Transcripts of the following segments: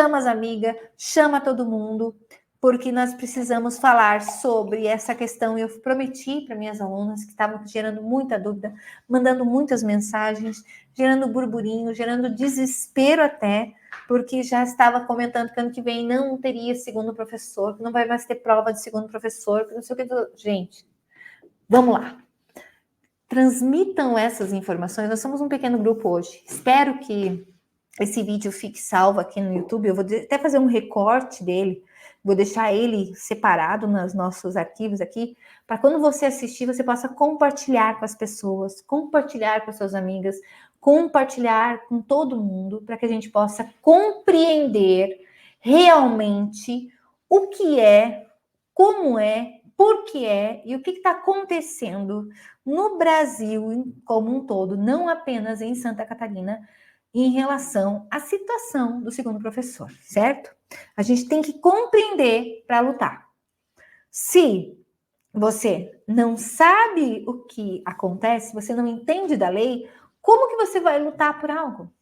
chama as amigas, chama todo mundo, porque nós precisamos falar sobre essa questão. Eu prometi para minhas alunas que estavam gerando muita dúvida, mandando muitas mensagens, gerando burburinho, gerando desespero até, porque já estava comentando que ano que vem não teria segundo professor, que não vai mais ter prova de segundo professor, que não sei o que. Gente, vamos lá. Transmitam essas informações. Nós somos um pequeno grupo hoje. Espero que esse vídeo fique salvo aqui no YouTube. Eu vou até fazer um recorte dele. Vou deixar ele separado nos nossos arquivos aqui, para quando você assistir, você possa compartilhar com as pessoas, compartilhar com as suas amigas, compartilhar com todo mundo, para que a gente possa compreender realmente o que é, como é, por que é e o que está acontecendo no Brasil como um todo, não apenas em Santa Catarina, em relação à situação do segundo professor, certo? A gente tem que compreender para lutar. Se você não sabe o que acontece, você não entende da lei, como que você vai lutar por algo?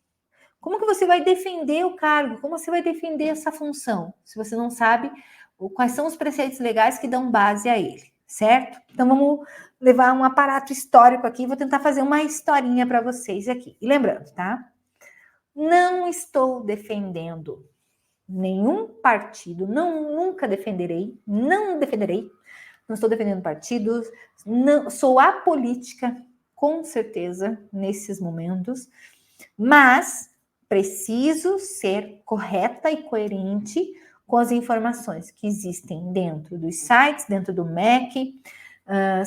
Como que você vai defender o cargo? Como você vai defender essa função? Se você não sabe quais são os preceitos legais que dão base a ele, certo? Então vamos levar um aparato histórico aqui, vou tentar fazer uma historinha para vocês aqui. E lembrando, tá? Não estou defendendo nenhum partido, nunca defenderei, não estou defendendo partidos, não, sou apolítica, com certeza, nesses momentos, mas preciso ser correta e coerente com as informações que existem dentro dos sites, dentro do MEC.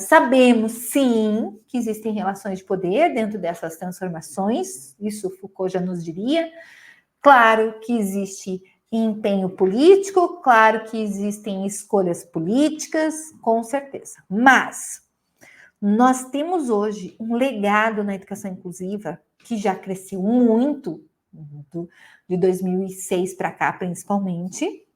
Sabemos, sim, que existem relações de poder dentro dessas transformações, isso Foucault já nos diria. Claro que existe empenho político, claro que existem escolhas políticas, com certeza. Mas nós temos hoje um legado na educação inclusiva que já cresceu muito, de 2006 para cá, principalmente,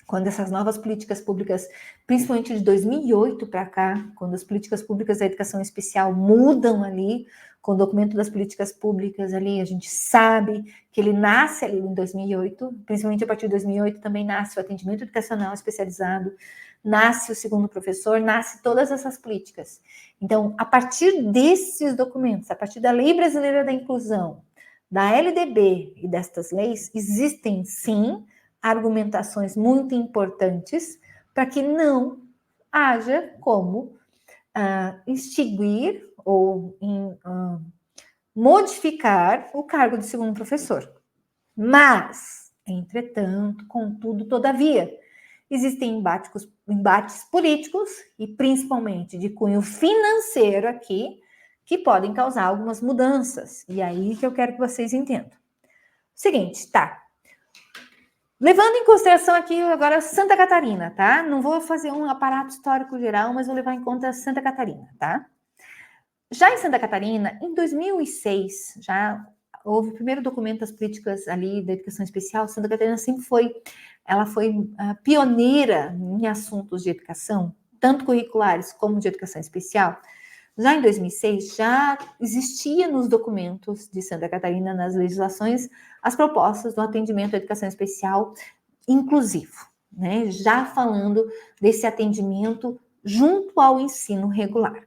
quando essas novas políticas públicas, principalmente de 2008 para cá, quando as políticas públicas da educação especial mudam ali, com o documento das políticas públicas ali, a gente sabe que ele nasce ali em 2008, principalmente a partir de 2008 também nasce o atendimento educacional especializado, nasce o segundo professor, nasce todas essas políticas. Então, a partir desses documentos, a partir da Lei Brasileira da Inclusão, da LDB e destas leis, existem sim argumentações muito importantes para que não haja como extinguir ou modificar o cargo de segundo professor. Mas, entretanto, contudo, todavia, existem embates políticos e principalmente de cunho financeiro aqui que podem causar algumas mudanças. E aí que eu quero que vocês entendam. Seguinte, tá? Levando em consideração aqui agora Santa Catarina, tá? Não vou fazer um aparato histórico geral, mas vou levar em conta Santa Catarina, tá? Já em Santa Catarina, em 2006, já houve o primeiro documento das políticas ali da educação especial. Santa Catarina sempre foi, ela foi pioneira em assuntos de educação, tanto curriculares como de educação especial. Já em 2006, já existia nos documentos de Santa Catarina, nas legislações, as propostas do atendimento à educação especial inclusivo, né? Já falando desse atendimento junto ao ensino regular.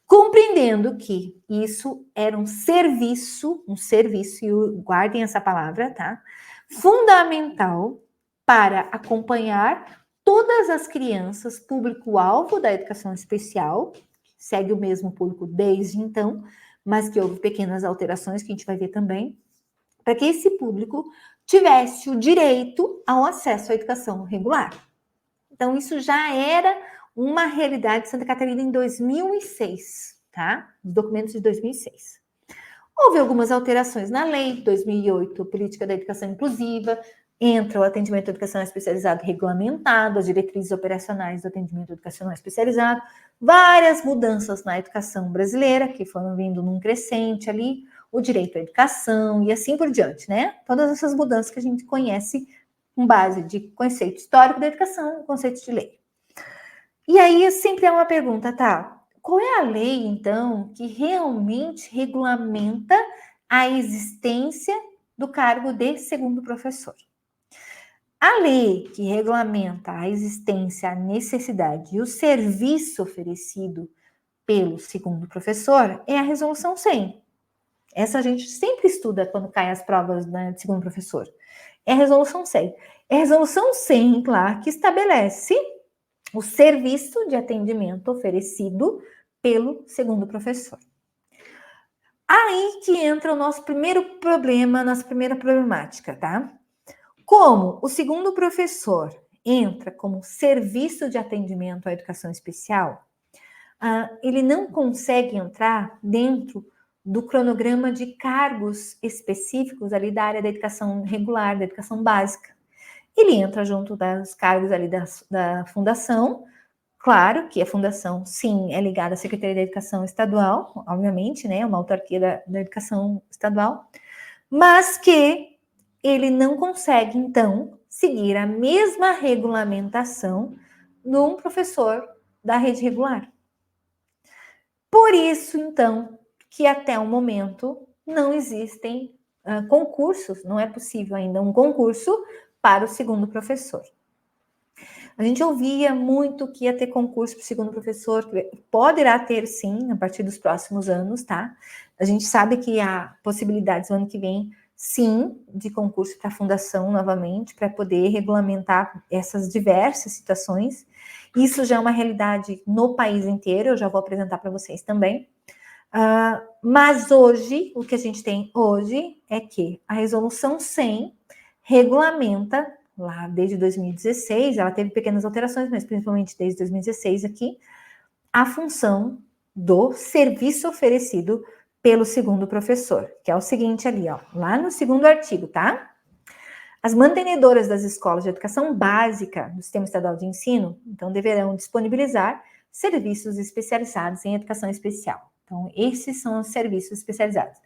Compreendendo que isso era um serviço, e guardem essa palavra, tá? Fundamental para acompanhar todas as crianças, público-alvo da educação especial, segue o mesmo público desde então, mas que houve pequenas alterações que a gente vai ver também, para que esse público tivesse o direito ao acesso à educação regular. Então, isso já era uma realidade de Santa Catarina em 2006, tá? Os documentos de 2006. Houve algumas alterações na lei, 2008, Política da Educação Inclusiva, entra o atendimento educacional especializado regulamentado, as diretrizes operacionais do atendimento educacional especializado, várias mudanças na educação brasileira, que foram vindo num crescente ali, o direito à educação e assim por diante, né? Todas essas mudanças que a gente conhece com base de conceito histórico da educação, conceito de lei. E aí sempre é uma pergunta, tá? Qual é a lei, então, que realmente regulamenta a existência do cargo de segundo professor? A lei que regulamenta a existência, a necessidade e o serviço oferecido pelo segundo professor é a Resolução 100. Essa a gente sempre estuda quando cai as provas, né, de segundo professor. É a Resolução 100. É a Resolução 100, claro, que estabelece o serviço de atendimento oferecido pelo segundo professor. Aí que entra o nosso primeiro problema, nossa primeira problemática, tá? Como o segundo professor entra como serviço de atendimento à educação especial, ele não consegue entrar dentro do cronograma de cargos específicos ali da área da educação regular, da educação básica. Ele entra junto dos cargos ali da fundação. Claro que a fundação, sim, é ligada à Secretaria da Educação Estadual, obviamente, né, uma autarquia da educação estadual, mas que ele não consegue, então, seguir a mesma regulamentação de um professor da rede regular. Por isso, então, que até o momento não existem concursos, não é possível ainda um concurso para o segundo professor. A gente ouvia muito que ia ter concurso para o segundo professor, poderá ter sim, a partir dos próximos anos, tá? A gente sabe que há possibilidades no ano que vem, sim, de concurso para a fundação novamente, para poder regulamentar essas diversas situações. Isso já é uma realidade no país inteiro, eu já vou apresentar para vocês também. Mas hoje, o que a gente tem hoje é que a Resolução 100 regulamenta, lá desde 2016, ela teve pequenas alterações, mas principalmente desde 2016 aqui, a função do serviço oferecido pelo segundo professor, que é o seguinte ali, ó, lá no segundo artigo, tá? As mantenedoras das escolas de educação básica do Sistema Estadual de Ensino, então, deverão disponibilizar serviços especializados em educação especial. Então, esses são os serviços especializados.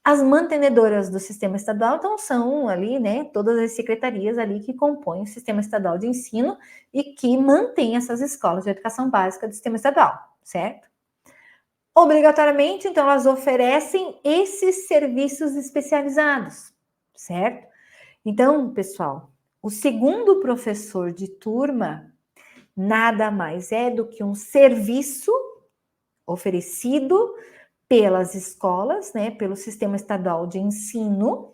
As mantenedoras do sistema estadual, então, são ali, né, todas as secretarias ali que compõem o sistema estadual de ensino e que mantêm essas escolas de educação básica do sistema estadual, certo? Obrigatoriamente, então, elas oferecem esses serviços especializados, certo? Então, pessoal, o segundo professor de turma nada mais é do que um serviço oferecido pelas escolas, né, pelo sistema estadual de ensino,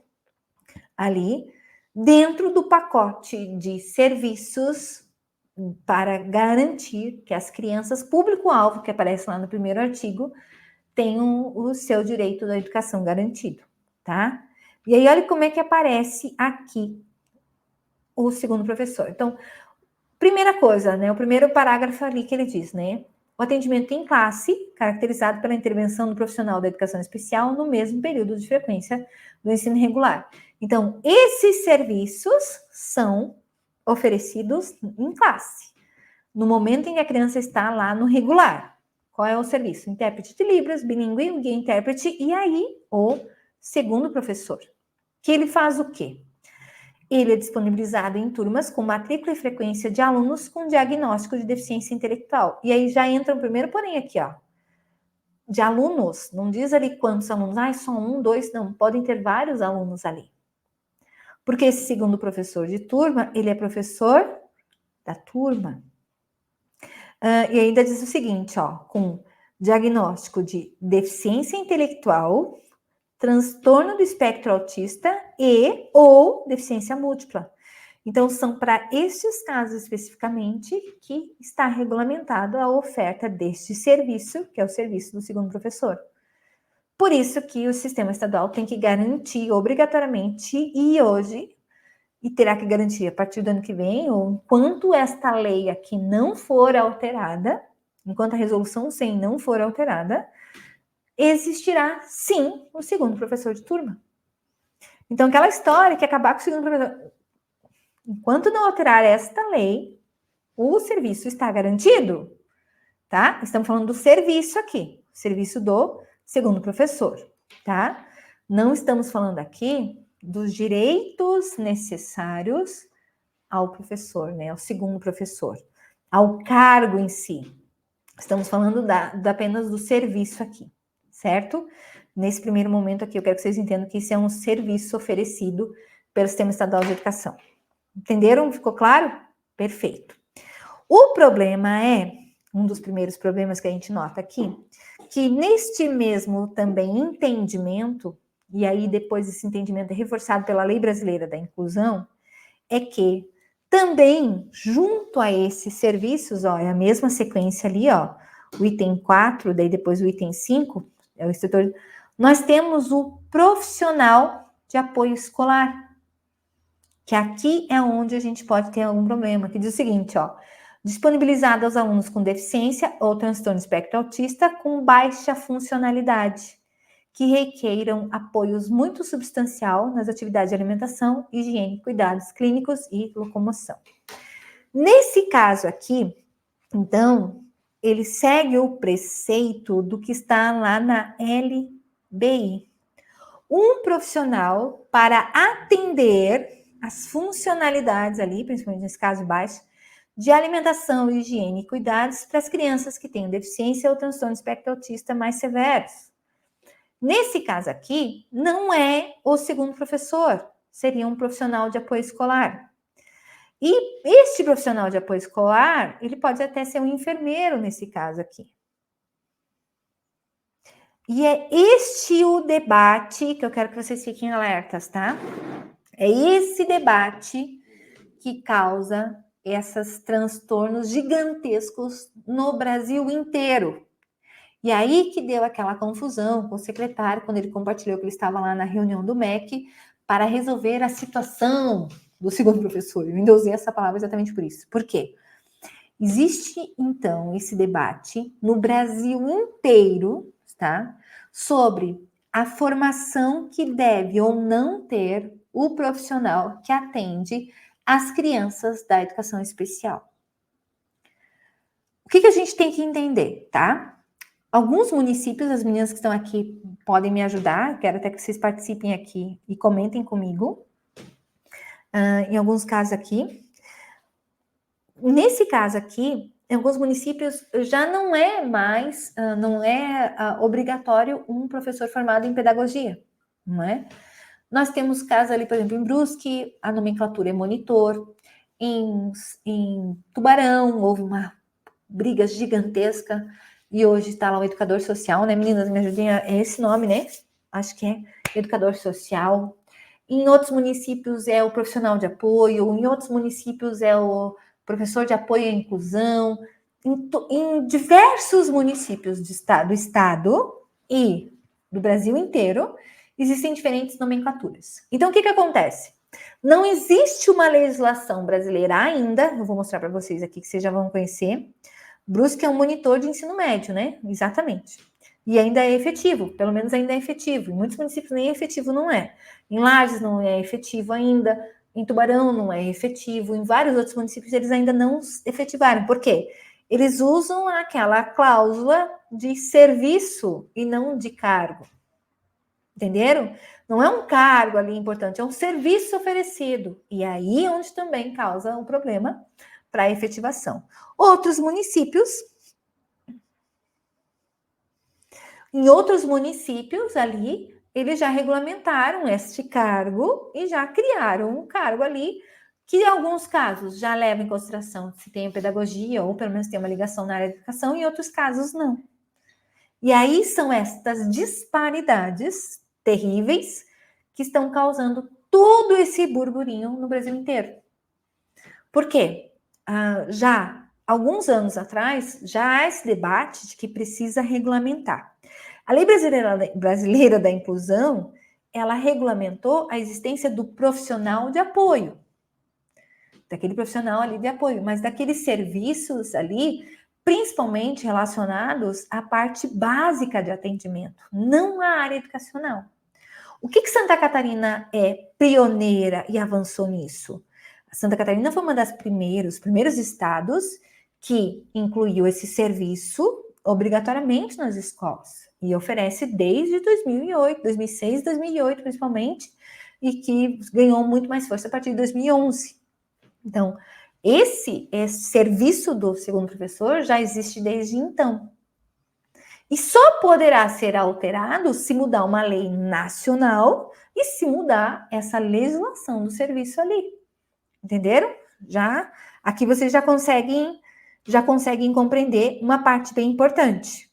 ali, dentro do pacote de serviços para garantir que as crianças, público-alvo, que aparece lá no primeiro artigo, tenham o seu direito da educação garantido, tá? E aí, olha como é que aparece aqui o segundo professor. Então, primeira coisa, né, o primeiro parágrafo ali que ele diz, né, o atendimento em classe, caracterizado pela intervenção do profissional da educação especial no mesmo período de frequência do ensino regular. Então, esses serviços são oferecidos em classe, no momento em que a criança está lá no regular. Qual é o serviço? Intérprete de Libras, bilíngue, o guia intérprete, e aí o segundo professor, que ele faz o quê? Ele é disponibilizado em turmas com matrícula e frequência de alunos com diagnóstico de deficiência intelectual. E aí já entra o primeiro porém aqui, ó. De alunos, não diz ali quantos alunos. Ah, só um, dois, não. Podem ter vários alunos ali. Porque esse segundo professor de turma, ele é professor da turma. E ainda diz o seguinte, ó. Com diagnóstico de deficiência intelectual, transtorno do espectro autista e ou deficiência múltipla. Então, são para estes casos especificamente que está regulamentado a oferta deste serviço, que é o serviço do segundo professor. Por isso que o sistema estadual tem que garantir obrigatoriamente, e hoje, e terá que garantir a partir do ano que vem, ou enquanto esta lei aqui não for alterada, enquanto a resolução 100 não for alterada, existirá, sim, o segundo professor de turma. Então, aquela história que acabar com o segundo professor... Enquanto não alterar esta lei, o serviço está garantido, tá? Estamos falando do serviço aqui, serviço do segundo professor, tá? Não estamos falando aqui dos direitos necessários ao professor, né? Ao segundo professor, ao cargo em si. Estamos falando apenas do serviço aqui, certo? Nesse primeiro momento aqui, eu quero que vocês entendam que isso é um serviço oferecido pelo Sistema Estadual de Educação. Entenderam? Ficou claro? Perfeito. O problema é, um dos primeiros problemas que a gente nota aqui, que neste mesmo também entendimento, e aí depois esse entendimento é reforçado pela Lei Brasileira da Inclusão, é que também, junto a esses serviços, ó, é a mesma sequência ali, ó, o item 4, daí depois o item 5, é o instrutor, nós temos o profissional de apoio escolar, que aqui é onde a gente pode ter algum problema, que diz o seguinte, ó, disponibilizado aos alunos com deficiência ou transtorno espectro autista com baixa funcionalidade, que requeiram apoios muito substancial nas atividades de alimentação, higiene, cuidados clínicos e locomoção. Nesse caso aqui, então, ele segue o preceito do que está lá na LBI. Um profissional para atender as funcionalidades ali, principalmente nesse caso baixo, de alimentação, higiene e cuidados para as crianças que têm deficiência ou transtorno espectro autista mais severos. Nesse caso aqui, não é o segundo professor, seria um profissional de apoio escolar. E este profissional de apoio escolar, ele pode até ser um enfermeiro nesse caso aqui. E é este o debate que eu quero que vocês fiquem alertas, tá? É esse debate que causa esses transtornos gigantescos no Brasil inteiro. E aí que deu aquela confusão com o secretário, quando ele compartilhou que ele estava lá na reunião do MEC para resolver a situação do segundo professor. Eu ainda usei essa palavra exatamente por isso. Por quê? Existe, então, esse debate no Brasil inteiro, tá? Sobre a formação que deve ou não ter o profissional que atende as crianças da educação especial. O que a gente tem que entender, tá? Alguns municípios, as meninas que estão aqui podem me ajudar, quero até que vocês participem aqui e comentem comigo. Em alguns casos aqui. Nesse caso aqui, em alguns municípios já não é mais, obrigatório um professor formado em pedagogia, não é? Nós temos casos ali, por exemplo, em Brusque, a nomenclatura é monitor. Em Tubarão, houve uma briga gigantesca e hoje está lá o educador social, né? Meninas, me ajudem, é esse nome, né? Acho que é educador social. Em outros municípios é o profissional de apoio, em outros municípios é o professor de apoio à inclusão. Em diversos municípios do estado e do Brasil inteiro, existem diferentes nomenclaturas. Então, o que acontece? Não existe uma legislação brasileira ainda, eu vou mostrar para vocês aqui que vocês já vão conhecer. Brusque é um monitor de ensino médio, né? Exatamente. E ainda é efetivo, pelo menos ainda é efetivo. Em muitos municípios nem efetivo não é. Em Lages não é efetivo ainda, em Tubarão não é efetivo, em vários outros municípios eles ainda não efetivaram. Por quê? Eles usam aquela cláusula de serviço e não de cargo. Entenderam? Não é um cargo ali importante, é um serviço oferecido. E aí onde também causa um problema para a efetivação. Outros municípios, em outros municípios ali, eles já regulamentaram este cargo e já criaram um cargo ali que em alguns casos já leva em consideração se tem pedagogia ou pelo menos tem uma ligação na área da educação, e em outros casos não. E aí são estas disparidades terríveis que estão causando todo esse burburinho no Brasil inteiro. Por quê? Já alguns anos atrás, já há esse debate de que precisa regulamentar. A Lei Brasileira da Inclusão, ela regulamentou a existência do profissional de apoio, daquele profissional ali de apoio, mas daqueles serviços ali, principalmente relacionados à parte básica de atendimento, não à área educacional. O que Santa Catarina é pioneira e avançou nisso? Santa Catarina foi uma das primeiros estados que incluiu esse serviço obrigatoriamente nas escolas e oferece desde 2008, 2006, 2008 principalmente, e que ganhou muito mais força a partir de 2011. Então, esse serviço do segundo professor já existe desde então. E só poderá ser alterado se mudar uma lei nacional e se mudar essa legislação do serviço ali. Entenderam? Já aqui vocês já conseguem compreender uma parte bem importante.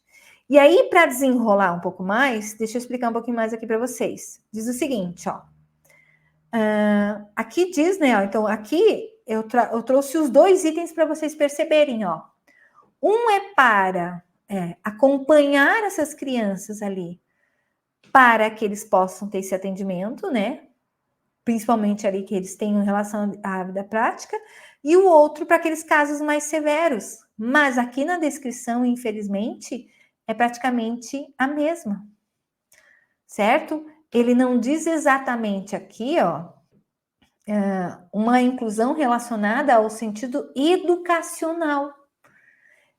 E aí, para desenrolar um pouco mais, deixa eu explicar um pouquinho mais aqui para vocês. Diz o seguinte, ó. Aqui diz, né? Ó, então, aqui eu trouxe os 2 itens para vocês perceberem, ó. Um é para acompanhar essas crianças ali, para que eles possam ter esse atendimento, né? Principalmente ali que eles tenham relação à vida prática, e o outro para aqueles casos mais severos. Mas aqui na descrição, infelizmente, é praticamente a mesma, certo? Ele não diz exatamente aqui, ó, uma inclusão relacionada ao sentido educacional.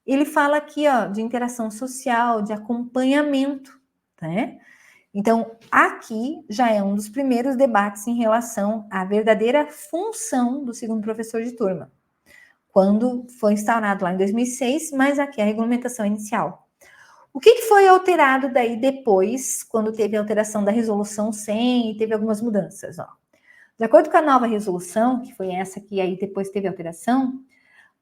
Ele fala aqui, ó, de interação social, de acompanhamento, né? Então, aqui já é um dos primeiros debates em relação à verdadeira função do segundo professor de turma, quando foi instaurado lá em 2006, mas aqui é a regulamentação inicial. O que foi alterado daí depois, quando teve a alteração da resolução 100 e teve algumas mudanças, ó? De acordo com a nova resolução, que foi essa que aí depois teve alteração,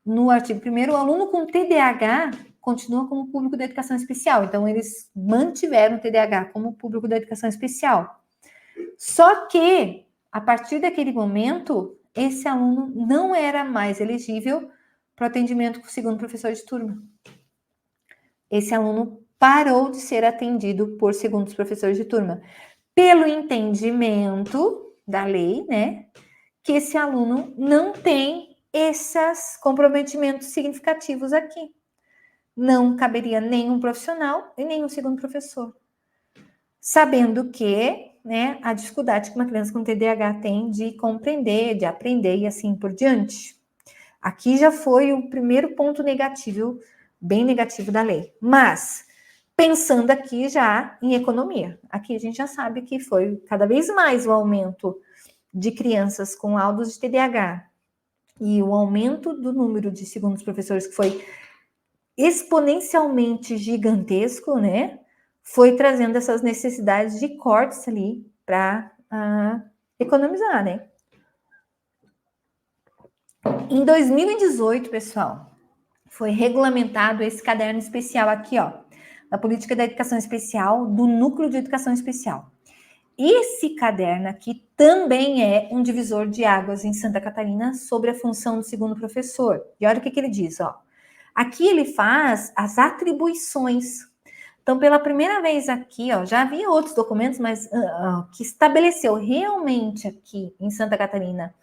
no artigo 1º, o aluno com TDAH continua como público da educação especial. Então, eles mantiveram o TDAH como público da educação especial. Só que, a partir daquele momento, esse aluno não era mais elegível para o atendimento com o segundo professor de turma. Esse aluno parou de ser atendido por segundos professores de turma, pelo entendimento da lei, né, que esse aluno não tem esses comprometimentos significativos aqui. Não caberia nenhum profissional e nenhum segundo professor. Sabendo que, né, a dificuldade que uma criança com TDAH tem de compreender, de aprender e assim por diante. Aqui já foi o primeiro ponto negativo, bem negativo da lei. Mas, pensando aqui já em economia, aqui a gente já sabe que foi cada vez mais o aumento de crianças com laudos de TDAH e o aumento do número de segundos professores, que foi exponencialmente gigantesco, né? Foi trazendo essas necessidades de cortes ali para economizar, né? Em 2018, pessoal, foi regulamentado esse caderno especial aqui, ó, da Política da Educação Especial, do Núcleo de Educação Especial. Esse caderno aqui também é um divisor de águas em Santa Catarina sobre a função do segundo professor. E olha o que ele diz, ó. Aqui ele faz as atribuições. Então, pela primeira vez aqui, ó, já havia outros documentos, mas que estabeleceu realmente aqui em Santa Catarina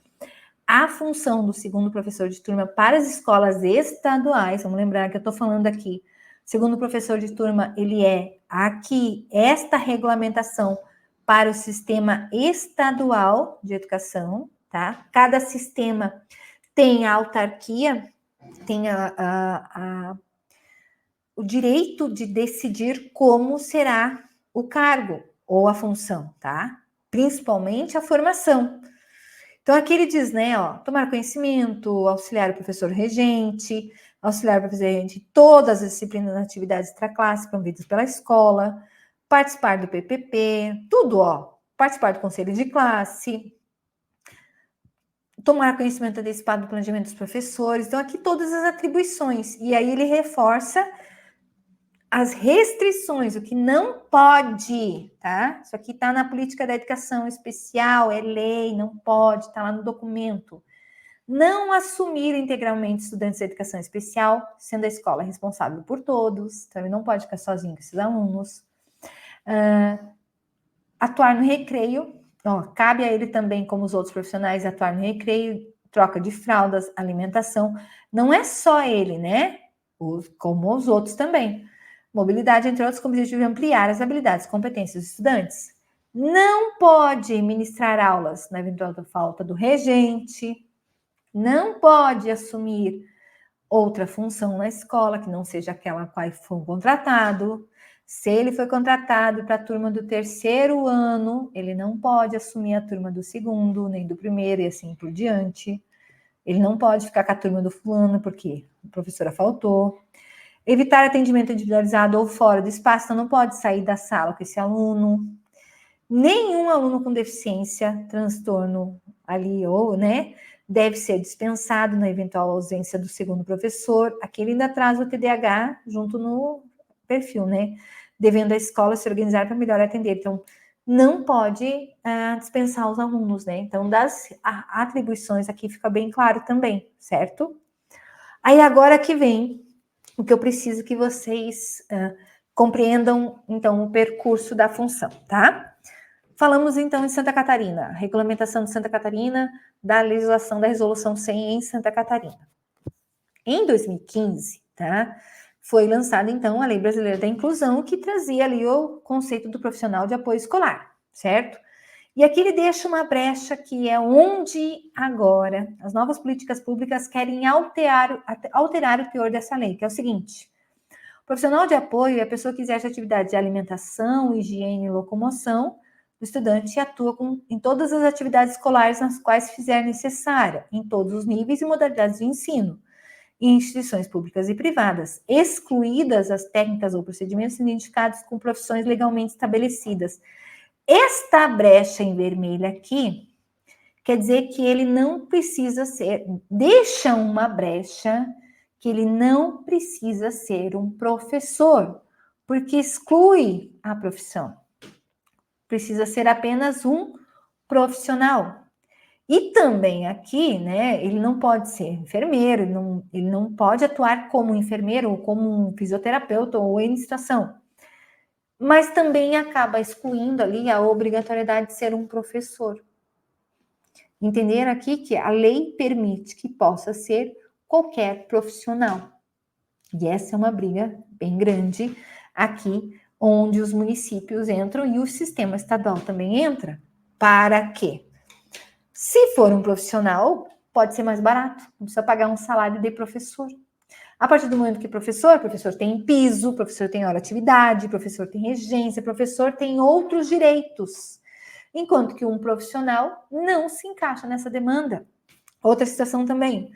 a função do segundo professor de turma para as escolas estaduais. Vamos lembrar que eu estou falando aqui, segundo professor de turma, ele é aqui esta regulamentação para o sistema estadual de educação, tá? Cada sistema tem a autarquia, tem o direito de decidir como será o cargo ou a função, tá? Principalmente a formação. Então, aqui ele diz, né, ó, tomar conhecimento, auxiliar o professor regente, auxiliar o professor regente em todas as disciplinas e atividades extraclasse promovidas pela escola, participar do PPP, tudo, ó, participar do conselho de classe, tomar conhecimento antecipado do planejamento dos professores. Então, aqui todas as atribuições. E aí ele reforça as restrições, o que não pode, tá? Isso aqui está na política da educação especial, é lei, não pode, está lá no documento. Não assumir integralmente estudantes de educação especial, sendo a escola responsável por todos, então ele não pode ficar sozinho com esses alunos. Atuar no recreio, ó, cabe a ele também, como os outros profissionais, atuar no recreio, troca de fraldas, alimentação. Não é só ele, né? Como os outros também. Mobilidade, entre outros, com o objetivo de ampliar as habilidades e competências dos estudantes. Não pode ministrar aulas na eventual falta do regente, não pode assumir outra função na escola que não seja aquela a qual foi contratado. Se ele foi contratado para a turma do 3º ano, ele não pode assumir a turma do 2º, nem do 1º e assim por diante. Ele não pode ficar com a turma do fulano porque a professora faltou. Evitar atendimento individualizado ou fora do espaço, então não pode sair da sala com esse aluno. Nenhum aluno com deficiência, transtorno ali, ou, né, deve ser dispensado na eventual ausência do segundo professor. Aqui ele ainda traz o TDAH junto no perfil, né? Devendo a escola se organizar para melhor atender. Então, não pode dispensar os alunos, né? Então, das atribuições aqui fica bem claro também, certo? Aí agora que vem o que eu preciso que vocês compreendam, então, o percurso da função, tá? Falamos, então, em Santa Catarina, regulamentação de Santa Catarina, da legislação da Resolução 100 em Santa Catarina. Em 2015, tá? Foi lançada, então, a Lei Brasileira da Inclusão, que trazia ali o conceito do profissional de apoio escolar, certo? E aqui ele deixa uma brecha que é onde agora as novas políticas públicas querem alterar o teor dessa lei, que é o seguinte: o profissional de apoio é a pessoa que exerce atividade de alimentação, higiene e locomoção do estudante e atua em todas as atividades escolares nas quais fizer necessária, em todos os níveis e modalidades de ensino, em instituições públicas e privadas, excluídas as técnicas ou procedimentos identificados com profissões legalmente estabelecidas. Esta brecha em vermelho aqui quer dizer que ele não precisa ser, deixa uma brecha que ele não precisa ser um professor, porque exclui a profissão. Precisa ser apenas um profissional. E também aqui, né, ele não pode ser enfermeiro, ele não pode atuar como enfermeiro ou como um fisioterapeuta ou em situação. Mas também acaba excluindo ali a obrigatoriedade de ser um professor. Entender aqui que a lei permite que possa ser qualquer profissional. E essa é uma briga bem grande aqui, onde os municípios entram e o sistema estadual também entra. Para quê? Se for um profissional, pode ser mais barato, não precisa pagar um salário de professor. A partir do momento que professor tem piso, professor tem hora atividade, professor tem regência, professor tem outros direitos. Enquanto que um profissional não se encaixa nessa demanda. Outra situação também.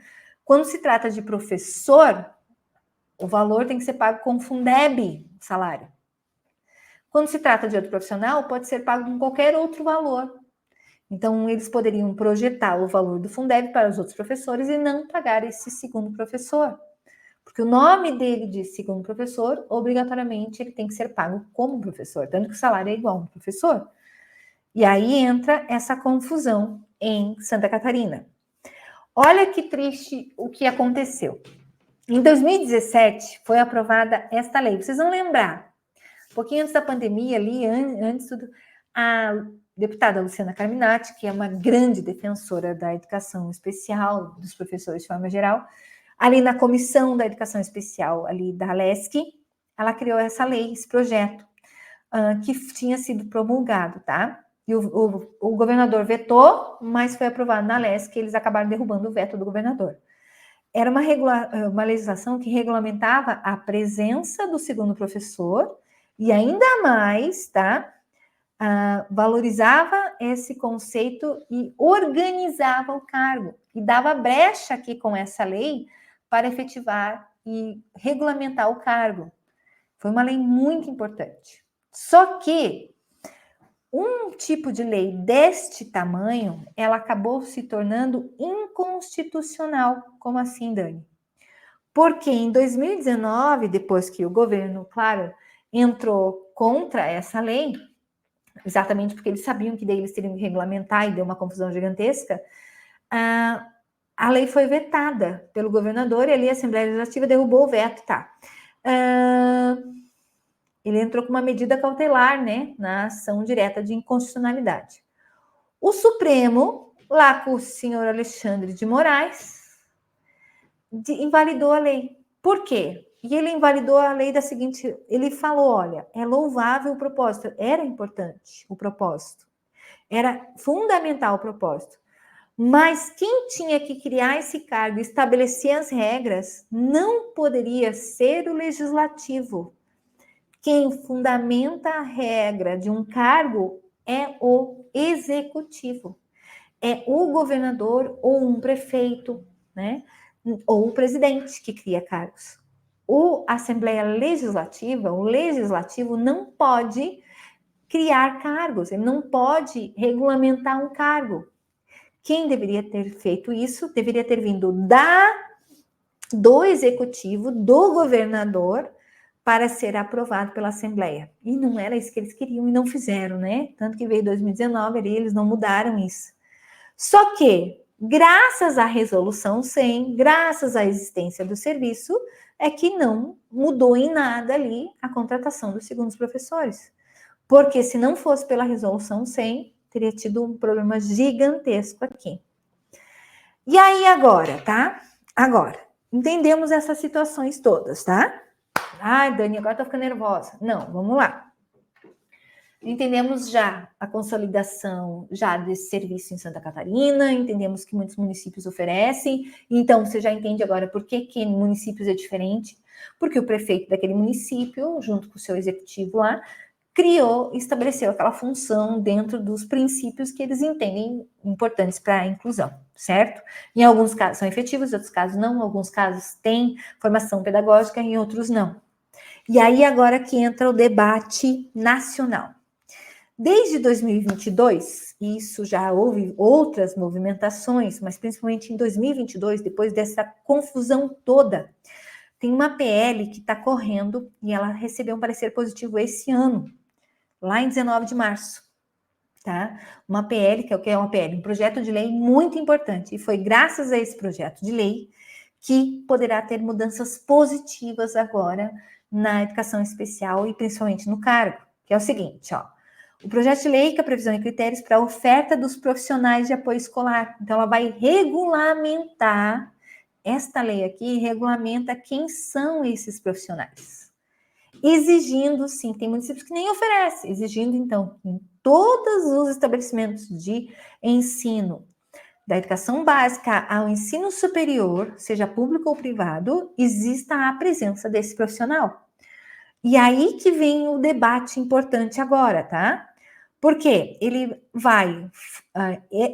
Quando se trata de professor, o valor tem que ser pago com Fundeb, salário. Quando se trata de outro profissional, pode ser pago com qualquer outro valor. Então, eles poderiam projetar o valor do Fundeb para os outros professores e não pagar esse segundo professor. Porque o nome dele de segundo professor, obrigatoriamente, ele tem que ser pago como professor, tanto que o salário é igual a um professor. E aí entra essa confusão em Santa Catarina. Olha que triste o que aconteceu. Em 2017, foi aprovada esta lei. Vocês vão lembrar, um pouquinho antes da pandemia, ali, antes tudo, a deputada Luciana Carminati, que é uma grande defensora da educação especial, dos professores de forma geral, ali na comissão da educação especial, ali da LESC, ela criou essa lei, esse projeto, que tinha sido promulgado, tá? E o governador vetou, mas foi aprovado na LESC, eles acabaram derrubando o veto do governador. Era uma legislação que regulamentava a presença do segundo professor e ainda mais, tá? Valorizava esse conceito e organizava o cargo. E dava brecha aqui com essa lei para efetivar e regulamentar o cargo. Foi uma lei muito importante. Só que um tipo de lei deste tamanho, ela acabou se tornando inconstitucional. Como assim, Dani? Porque em 2019, depois que o governo, claro, entrou contra essa lei, exatamente porque eles sabiam que daí eles teriam que regulamentar e deu uma confusão gigantesca, a lei foi vetada pelo governador e ali a Assembleia Legislativa derrubou o veto, tá? Ele entrou com uma medida cautelar, né, na ação direta de inconstitucionalidade. O Supremo, lá com o senhor Alexandre de Moraes, invalidou a lei. Por quê? E ele invalidou a lei da seguinte, ele falou, olha, é louvável o propósito, era importante o propósito, era fundamental o propósito, mas quem tinha que criar esse cargo, estabelecer as regras, não poderia ser o legislativo. Quem fundamenta a regra de um cargo é o executivo, é o governador ou um prefeito, né? Ou o presidente que cria cargos. A Assembleia Legislativa, o legislativo não pode criar cargos, ele não pode regulamentar um cargo. Quem deveria ter feito isso deveria ter vindo do executivo, do governador, para ser aprovado pela Assembleia. E não era isso que eles queriam e não fizeram, né? Tanto que veio 2019 ali, eles não mudaram isso. Só que, graças à resolução 100, graças à existência do serviço, é que não mudou em nada ali a contratação dos segundos professores. Porque se não fosse pela resolução 100, teria tido um problema gigantesco aqui. E aí agora, tá? Agora, entendemos essas situações todas, tá? Ai, Dani, agora tô ficando nervosa. Não, vamos lá. Entendemos já a consolidação já desse serviço em Santa Catarina, entendemos que muitos municípios oferecem, então você já entende agora por que em municípios é diferente, porque o prefeito daquele município, junto com o seu executivo lá, estabeleceu aquela função dentro dos princípios que eles entendem importantes para a inclusão, certo? Em alguns casos são efetivos, em outros casos não, em alguns casos tem formação pedagógica, em outros não. E aí agora que entra o debate nacional. Desde 2022, isso já houve outras movimentações, mas principalmente em 2022, depois dessa confusão toda, tem uma PL que está correndo e ela recebeu um parecer positivo esse ano, lá em 19 de março, tá? Uma PL, que é o que é uma PL? Um projeto de lei muito importante, e foi graças a esse projeto de lei que poderá ter mudanças positivas agora na educação especial e principalmente no cargo, que é o seguinte, ó. O projeto de lei que a previsão e critérios para a oferta dos profissionais de apoio escolar. Então, ela vai regulamentar, esta lei aqui regulamenta quem são esses profissionais. Exigindo, sim, tem municípios que nem oferecem, exigindo, então, em todos os estabelecimentos de ensino, da educação básica ao ensino superior, seja público ou privado, exista a presença desse profissional. E aí que vem o debate importante agora, tá? Porque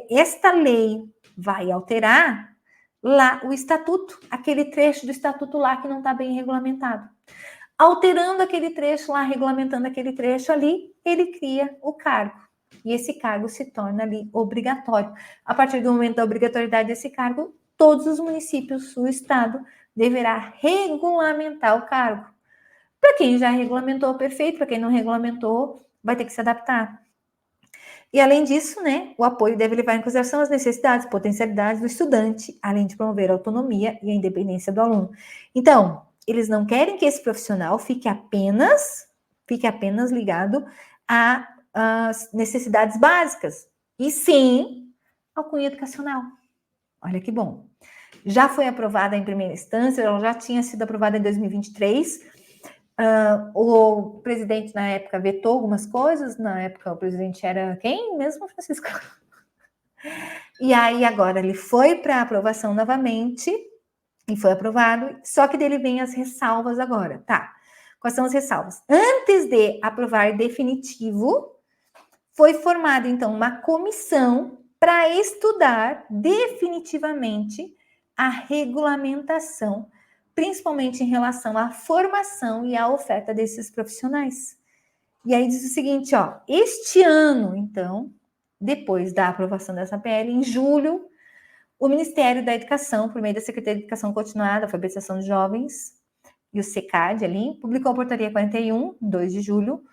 esta lei vai alterar lá o estatuto, aquele trecho do estatuto lá que não está bem regulamentado. Alterando aquele trecho lá, regulamentando aquele trecho ali, ele cria o cargo. E esse cargo se torna ali obrigatório. A partir do momento da obrigatoriedade desse cargo, todos os municípios, o Estado, deverá regulamentar o cargo. Para quem já regulamentou, perfeito. Para quem não regulamentou, vai ter que se adaptar. E além disso, né, o apoio deve levar em consideração as necessidades, potencialidades do estudante, além de promover a autonomia e a independência do aluno. Então, eles não querem que esse profissional fique apenas ligado às necessidades básicas, e sim ao cunho educacional. Olha que bom. Já foi aprovada em primeira instância, ela já tinha sido aprovada em 2023. O presidente, na época, vetou algumas coisas. Na época, o presidente era quem mesmo, Francisco? E aí, agora, ele foi para aprovação novamente, e foi aprovado, só que dele vem as ressalvas agora, tá? Quais são as ressalvas? Antes de aprovar definitivo, foi formada, então, uma comissão para estudar definitivamente a regulamentação, principalmente em relação à formação e à oferta desses profissionais. E aí diz o seguinte, ó, este ano, então, depois da aprovação dessa PL, em julho, o Ministério da Educação, por meio da Secretaria de Educação Continuada, Alfabetização de Jovens, e o SECAD ali, publicou a portaria 41, 2 de julho,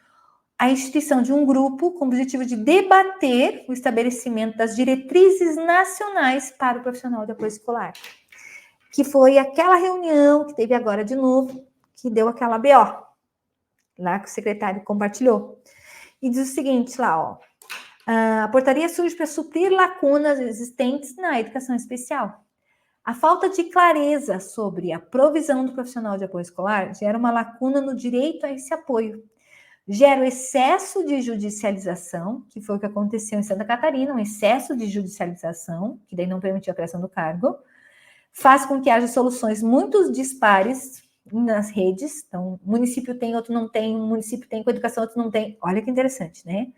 a instituição de um grupo com o objetivo de debater o estabelecimento das diretrizes nacionais para o profissional de apoio escolar. Que foi aquela reunião que teve agora de novo, que deu aquela BO, lá que o secretário compartilhou. E diz o seguinte lá, ó, a portaria surge para suprir lacunas existentes na educação especial. A falta de clareza sobre a provisão do profissional de apoio escolar gera uma lacuna no direito a esse apoio. Gera o excesso de judicialização, que foi o que aconteceu em Santa Catarina, um excesso de judicialização, que daí não permitiu a criação do cargo, faz com que haja soluções muito dispares nas redes. Então, um município tem, outro não tem, um município tem com educação, outro não tem. Olha que interessante, né?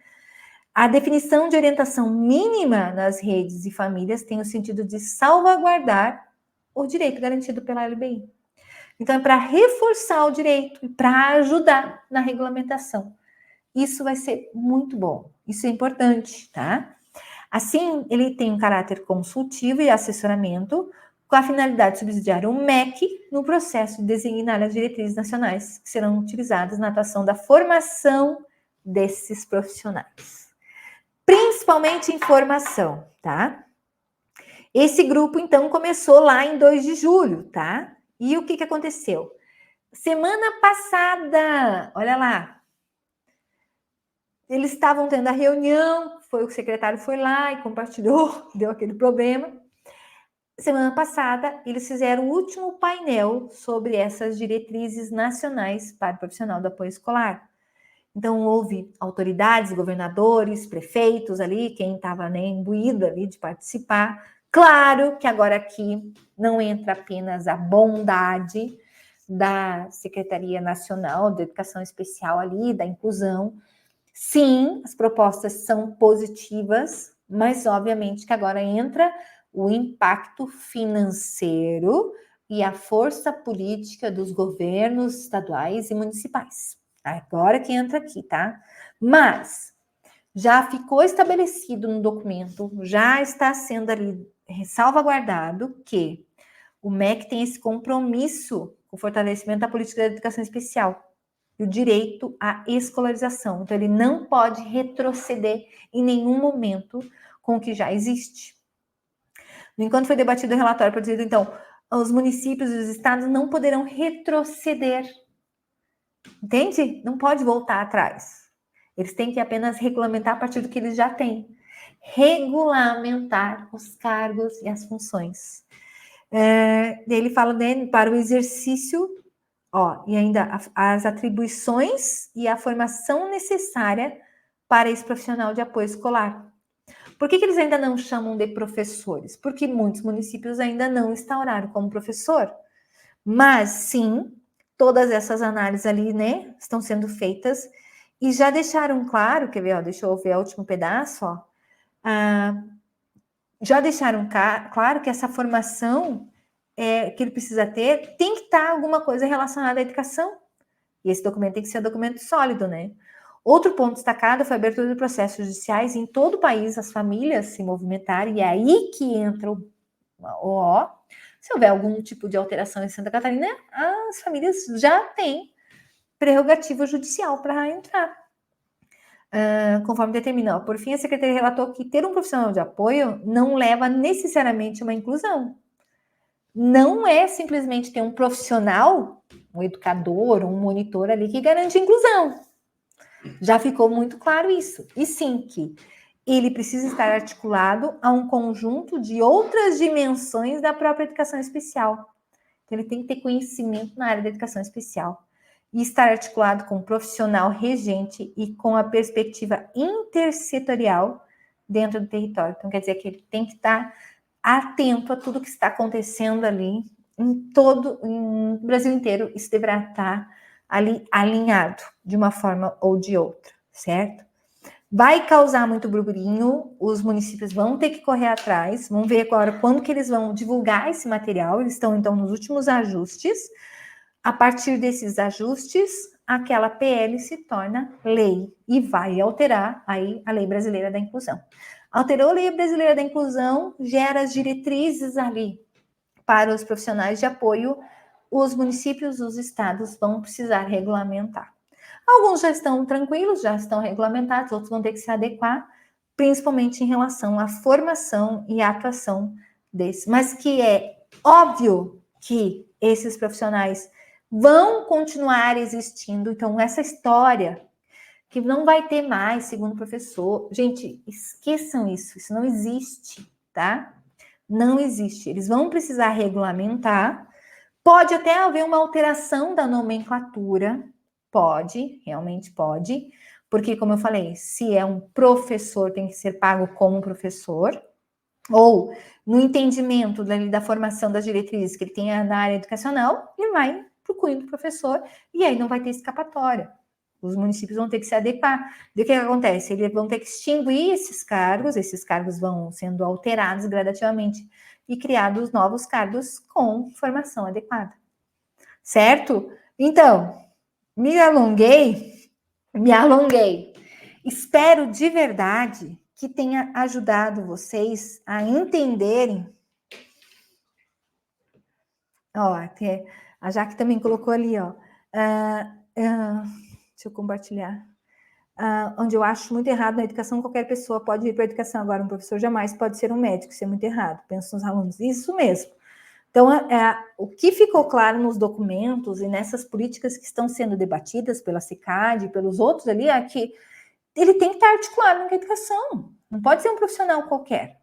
A definição de orientação mínima nas redes e famílias tem o sentido de salvaguardar o direito garantido pela LBI. Então, é para reforçar o direito e para ajudar na regulamentação. Isso vai ser muito bom. Isso é importante, tá? Assim, ele tem um caráter consultivo e assessoramento, com a finalidade de subsidiar o MEC no processo de designar as diretrizes nacionais que serão utilizadas na atuação da formação desses profissionais. Principalmente em formação, tá? Esse grupo, então, começou lá em 2 de julho, tá? E o que aconteceu? Semana passada, olha lá, eles estavam tendo a reunião, o secretário foi lá e compartilhou, deu aquele problema. Semana passada, eles fizeram o último painel sobre essas diretrizes nacionais para o profissional do apoio escolar. Então, houve autoridades, governadores, prefeitos ali, quem estava imbuído ali de participar. Claro que agora aqui não entra apenas a bondade da Secretaria Nacional de Educação Especial ali, da inclusão. Sim, as propostas são positivas, mas obviamente que agora entra o impacto financeiro e a força política dos governos estaduais e municipais. Agora que entra aqui, tá? Mas já ficou estabelecido no documento, já está sendo ali salvaguardado que o MEC tem esse compromisso com o fortalecimento da política da educação especial e o direito à escolarização. Então, ele não pode retroceder em nenhum momento com o que já existe. No enquanto foi debatido o relatório produzido, então, os municípios e os estados não poderão retroceder. Entende? Não pode voltar atrás. Eles têm que apenas regulamentar a partir do que eles já têm. Regulamentar os cargos e as funções. Ele fala para o exercício, e ainda as atribuições e a formação necessária para esse profissional de apoio escolar. Por que eles ainda não chamam de professores? Porque muitos municípios ainda não instauraram como professor. Mas, sim, todas essas análises ali, né, estão sendo feitas e já deixaram claro, quer ver, deixa eu ver o último pedaço, já deixaram claro que essa formação que ele precisa ter tem que estar alguma coisa relacionada à educação. E esse documento tem que ser um documento sólido, né? Outro ponto destacado foi a abertura de processos judiciais em todo o país, as famílias se movimentarem, e é aí que entra se houver algum tipo de alteração em Santa Catarina, as famílias já têm prerrogativa judicial para entrar. Conforme determinou. Por fim, a Secretaria relatou que ter um profissional de apoio não leva necessariamente a uma inclusão. Não é simplesmente ter um profissional, um educador, um monitor ali que garante a inclusão. Já ficou muito claro isso. E sim, que ele precisa estar articulado a um conjunto de outras dimensões da própria educação especial. Então, ele tem que ter conhecimento na área da educação especial e estar articulado com um profissional regente e com a perspectiva intersetorial dentro do território. Então, quer dizer que ele tem que estar atento a tudo que está acontecendo ali em o Brasil inteiro. Isso deverá estar ali alinhado de uma forma ou de outra, certo? Vai causar muito burburinho, os municípios vão ter que correr atrás, vamos ver agora quando que eles vão divulgar esse material, eles estão então nos últimos ajustes. A partir desses ajustes, aquela PL se torna lei e vai alterar aí a Lei Brasileira da Inclusão. Alterou a Lei Brasileira da Inclusão, gera as diretrizes ali para os profissionais de apoio, os municípios, os estados vão precisar regulamentar. Alguns já estão tranquilos, já estão regulamentados, outros vão ter que se adequar, principalmente em relação à formação e à atuação desse. Mas que é óbvio que esses profissionais vão continuar existindo. Então, essa história que não vai ter mais, segundo o professor, gente, esqueçam isso não existe, tá? Não existe. Eles vão precisar regulamentar. Pode até haver uma alteração da nomenclatura, pode, realmente pode, porque, como eu falei, se é um professor, tem que ser pago como professor, ou no entendimento da formação das diretrizes que ele tem na área educacional, ele vai para o cunho do professor, e aí não vai ter escapatória. Os municípios vão ter que se adequar. E o que acontece? Eles vão ter que extinguir esses cargos vão sendo alterados gradativamente e criados novos cargos com formação adequada. Certo? Então, me alonguei. Espero de verdade que tenha ajudado vocês a entenderem. Ó, a Jaque também colocou ali, ó. Deixa eu compartilhar. Onde eu acho muito errado na educação, qualquer pessoa pode ir para a educação. Agora, um professor jamais pode ser um médico, isso é muito errado. Penso nos alunos, isso mesmo. Então, o que ficou claro nos documentos e nessas políticas que estão sendo debatidas pela CICAD, pelos outros ali, é que ele tem que estar articulado com a educação. Não pode ser um profissional qualquer.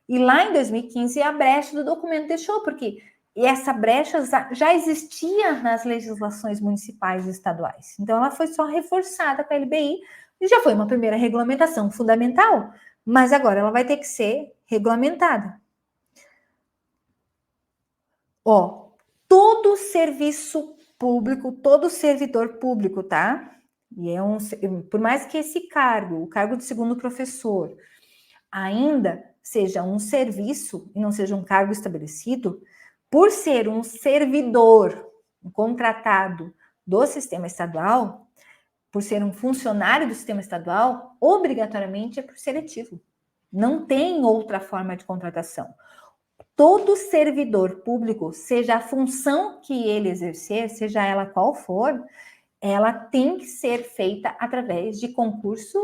E lá em 2015, a brecha do documento deixou, porque essa brecha já existia nas legislações municipais e estaduais. Então, ela foi só reforçada com a LBI e já foi uma primeira regulamentação fundamental, mas agora ela vai ter que ser regulamentada. Ó, todo serviço público, todo servidor público, tá? E por mais que esse cargo, o cargo de segundo professor, ainda seja um serviço e não seja um cargo estabelecido, por ser um servidor, um contratado do sistema estadual, por ser um funcionário do sistema estadual, obrigatoriamente é por seletivo. Não tem outra forma de contratação. Todo servidor público, seja a função que ele exercer, seja ela qual for, ela tem que ser feita através de concurso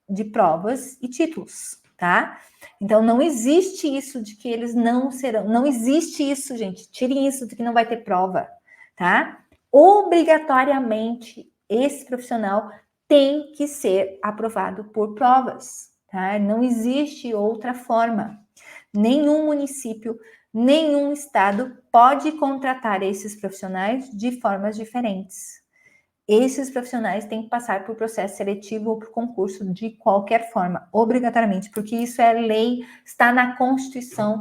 de provas e títulos, tá? Então, não existe isso de que eles não serão, não existe isso, gente, tirem isso de que não vai ter prova, tá? Obrigatoriamente, esse profissional tem que ser aprovado por provas, tá? Não existe outra forma. Nenhum município, nenhum estado pode contratar esses profissionais de formas diferentes. Esses profissionais têm que passar por processo seletivo ou por concurso de qualquer forma, obrigatoriamente, porque isso é lei, está na Constituição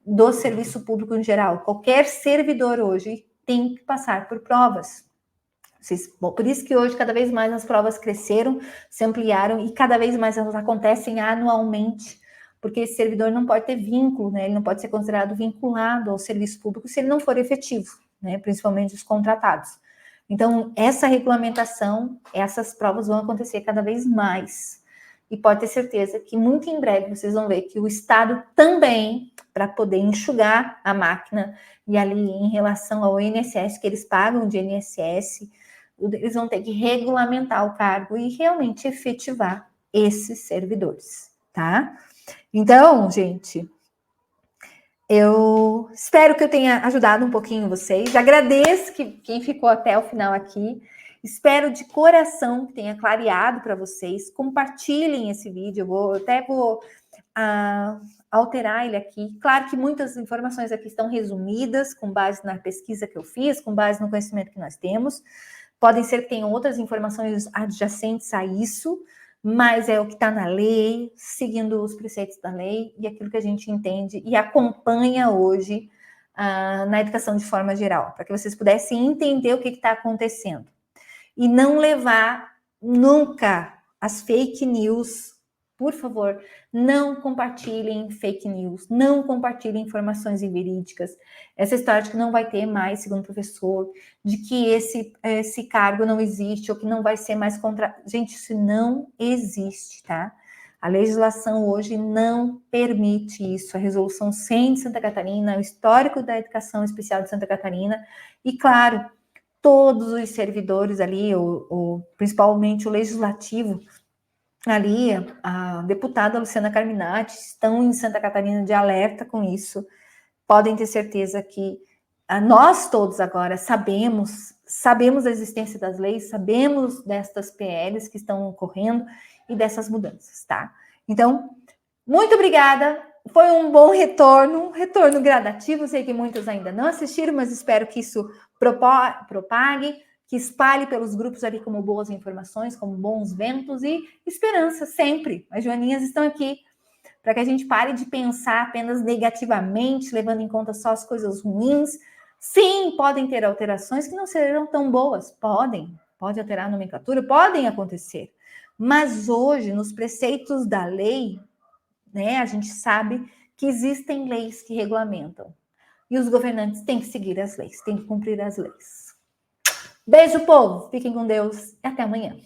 do Serviço Público em geral. Qualquer servidor hoje tem que passar por provas. Por isso que hoje, cada vez mais, as provas cresceram, se ampliaram e cada vez mais elas acontecem anualmente, porque esse servidor não pode ter vínculo, né? Ele não pode ser considerado vinculado ao serviço público se ele não for efetivo, né? Principalmente os contratados. Então, essa regulamentação, essas provas vão acontecer cada vez mais. E pode ter certeza que muito em breve vocês vão ver que o Estado também, para poder enxugar a máquina, e ali em relação ao INSS, que eles pagam de INSS, eles vão ter que regulamentar o cargo e realmente efetivar esses servidores, tá? Então, gente, eu espero que eu tenha ajudado um pouquinho vocês. Agradeço quem ficou até o final aqui. Espero de coração que tenha clareado para vocês. Compartilhem esse vídeo. Eu vou alterar ele aqui. Claro que muitas informações aqui estão resumidas, com base na pesquisa que eu fiz, com base no conhecimento que nós temos. Podem ser que tenham outras informações adjacentes a isso, mas é o que está na lei, seguindo os preceitos da lei e aquilo que a gente entende e acompanha hoje na educação de forma geral, para que vocês pudessem entender o que está acontecendo. E não levar nunca as fake news. Por favor, não compartilhem fake news, não compartilhem informações inverídicas. Essa história de que não vai ter mais, segundo o professor, de que esse cargo não existe ou que não vai ser mais contra... Gente, isso não existe, tá? A legislação hoje não permite isso. A resolução 100 de Santa Catarina, o histórico da educação especial de Santa Catarina e, claro, todos os servidores ali, principalmente o legislativo, ali, a deputada Luciana Carminati estão em Santa Catarina de alerta com isso. Podem ter certeza que nós todos agora sabemos da existência das leis, sabemos destas PLs que estão ocorrendo e dessas mudanças, tá? Então, muito obrigada. Foi um bom retorno, um retorno gradativo. Sei que muitos ainda não assistiram, mas espero que isso propague, que espalhe pelos grupos ali como boas informações, como bons ventos e esperança sempre. As joaninhas estão aqui para que a gente pare de pensar apenas negativamente, levando em conta só as coisas ruins. Sim, podem ter alterações que não serão tão boas. Pode alterar a nomenclatura, podem acontecer. Mas hoje, nos preceitos da lei, né, a gente sabe que existem leis que regulamentam. E os governantes têm que seguir as leis, têm que cumprir as leis. Beijo, povo. Fiquem com Deus e até amanhã.